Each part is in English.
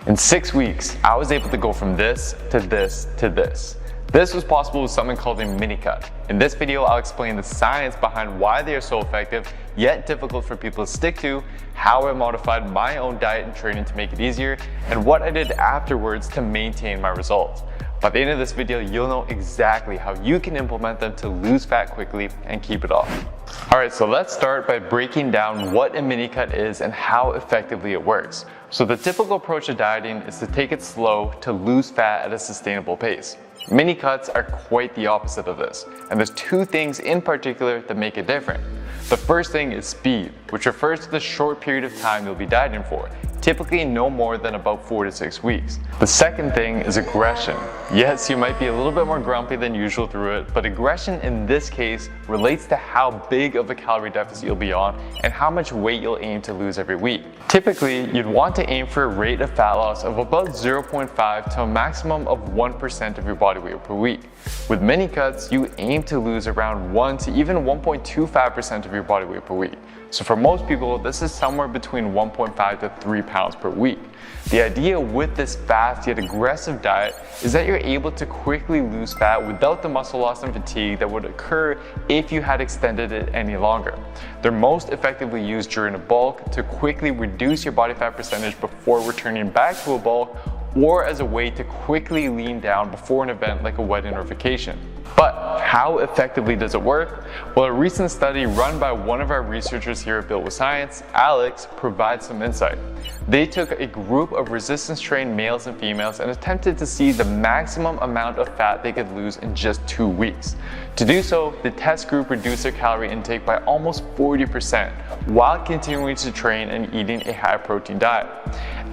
In 6 weeks, I was able to go from this to this to this. This was possible with something called a mini cut. In this video, I'll explain the science behind why they are so effective, yet difficult for people to stick to, how I modified my own diet and training to make it easier, and what I did afterwards to maintain my results. By the end of this video, you'll know exactly how you can implement them to lose fat quickly and keep it off. Alright, so let's start by breaking down what a mini cut is and how effectively it works. So the typical approach to dieting is to take it slow to lose fat at a sustainable pace. Mini cuts are quite the opposite of this, and there's two things in particular that make it different. The first thing is speed, which refers to the short period of time you'll be dieting for, typically no more than about 4 to 6 weeks. The second thing is aggression. Yes, you might be a little bit more grumpy than usual through it, but aggression in this case relates to how big of a calorie deficit you'll be on and how much weight you'll aim to lose every week. Typically, you'd want to aim for a rate of fat loss of about 0.5 to a maximum of 1% of your body weight per week. With mini cuts, you aim to lose around 1 to even 1.25% of your body weight per week. So for most people, this is somewhere between 1.5 to 3 pounds per week. The idea with this fast yet aggressive diet is that you're able to quickly lose fat without the muscle loss and fatigue that would occur if you had extended it any longer. They're most effectively used during a bulk to quickly reduce your body fat percentage before returning back to a bulk, or as a way to quickly lean down before an event like a wedding or vacation. But how effectively does it work? Well, a recent study run by one of our researchers here at Built with Science, Alex, provides some insight. They took a group of resistance-trained males and females and attempted to see the maximum amount of fat they could lose in just 2 weeks. To do so, the test group reduced their calorie intake by almost 40% while continuing to train and eating a high-protein diet.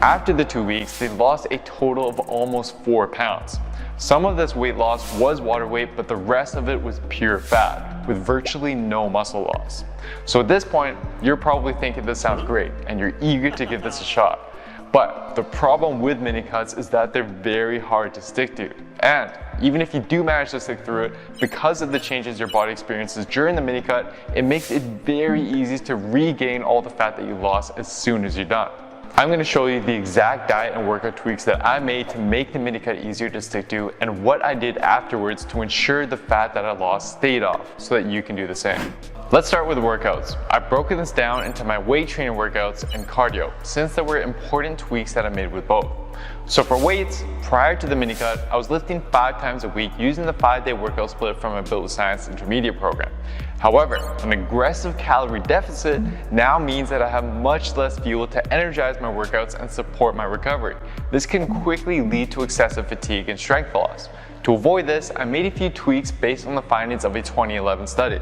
After the 2 weeks, they lost a total of almost 4 pounds. Some of this weight loss was water weight, but the rest of it was pure fat, with virtually no muscle loss. So at this point, you're probably thinking this sounds great, and you're eager to give this a shot. But the problem with mini cuts is that they're very hard to stick to. And even if you do manage to stick through it, because of the changes your body experiences during the mini cut, it makes it very easy to regain all the fat that you lost as soon as you're done. I'm going to show you the exact diet and workout tweaks that I made to make the mini cut easier to stick to and what I did afterwards to ensure the fat that I lost stayed off so that you can do the same. Let's start with workouts. I've broken this down into my weight training workouts and cardio since there were important tweaks that I made with both. So for weights, prior to the mini cut, I was lifting 5 times a week using the 5-day workout split from my Built with Science intermediate program. However, an aggressive calorie deficit now means that I have much less fuel to energize my workouts and support my recovery. This can quickly lead to excessive fatigue and strength loss. To avoid this, I made a few tweaks based on the findings of a 2011 study.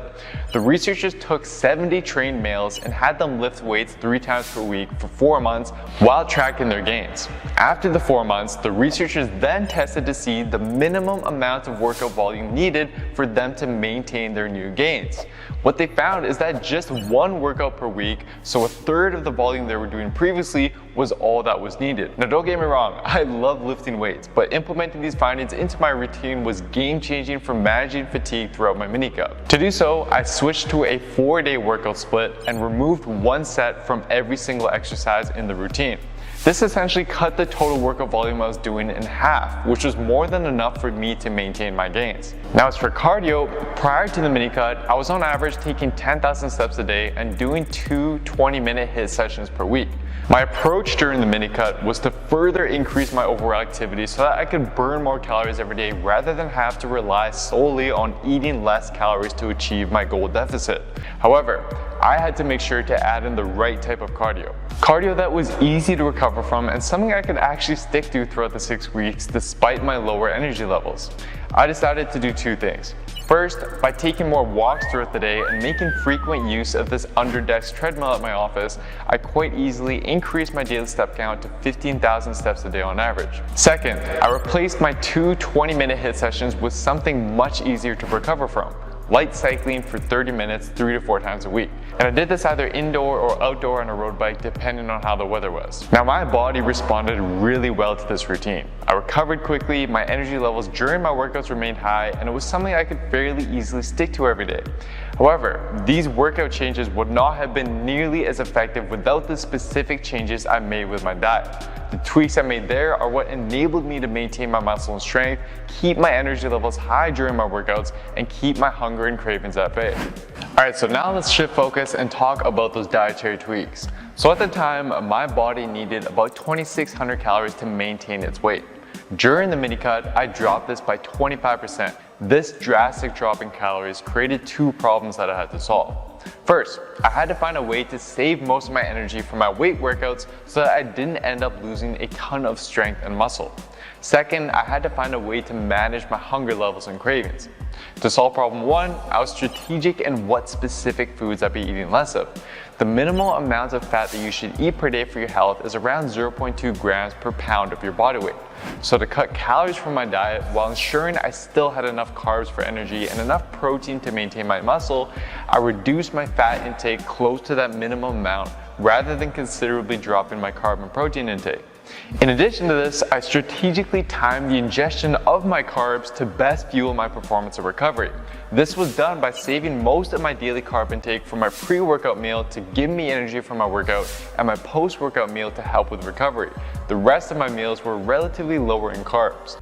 The researchers took 70 trained males and had them lift weights 3 times per week for 4 months while tracking their gains. After the 4 months, the researchers then tested to see the minimum amount of workout volume needed for them to maintain their new gains. What they found is that just 1 workout per week, so a third of the volume they were doing previously, was all that was needed. Now don't get me wrong, I love lifting weights, but implementing these findings into my routine was game-changing for managing fatigue throughout my mini cut. To do so, I switched to a 4-day workout split and removed 1 set from every single exercise in the routine. This essentially cut the total workout volume I was doing in half, which was more than enough for me to maintain my gains. Now as for cardio, prior to the mini cut, I was on average taking 10,000 steps a day and doing 2 20-minute HIIT sessions per week. My approach during the mini cut was to further increase my overall activity so that I could burn more calories every day rather than have to rely solely on eating less calories to achieve my goal deficit. However, I had to make sure to add in the right type of cardio. Cardio that was easy to recover from and something I could actually stick to throughout the 6 weeks despite my lower energy levels. I decided to do 2 things. First, by taking more walks throughout the day and making frequent use of this under-desk treadmill at my office, I quite easily increased my daily step count to 15,000 steps a day on average. Second, I replaced my 2 20-minute HIIT sessions with something much easier to recover from. Light cycling for 30 minutes 3 to 4 times a week. And I did this either indoor or outdoor on a road bike depending on how the weather was. Now my body responded really well to this routine. I recovered quickly, my energy levels during my workouts remained high, and it was something I could fairly easily stick to every day. However, these workout changes would not have been nearly as effective without the specific changes I made with my diet. The tweaks I made there are what enabled me to maintain my muscle and strength, keep my energy levels high during my workouts, and keep my hunger and cravings at bay. Alright, so now let's shift focus and talk about those dietary tweaks. So at the time, my body needed about 2,600 calories to maintain its weight. During the mini cut, I dropped this by 25%. This drastic drop in calories created two problems that I had to solve. First, I had to find a way to save most of my energy from my weight workouts so that I didn't end up losing a ton of strength and muscle. Second, I had to find a way to manage my hunger levels and cravings. To solve problem one, I was strategic in what specific foods I'd be eating less of. The minimal amount of fat that you should eat per day for your health is around 0.2 grams per pound of your body weight. So to cut calories from my diet while ensuring I still had enough carbs for energy and enough protein to maintain my muscle, I reduced my fat intake close to that minimum amount rather than considerably dropping my carb and protein intake. In addition to this, I strategically timed the ingestion of my carbs to best fuel my performance and recovery. This was done by saving most of my daily carb intake from my pre-workout meal to give me energy for my workout and my post-workout meal to help with recovery. The rest of my meals were relatively lower in carbs.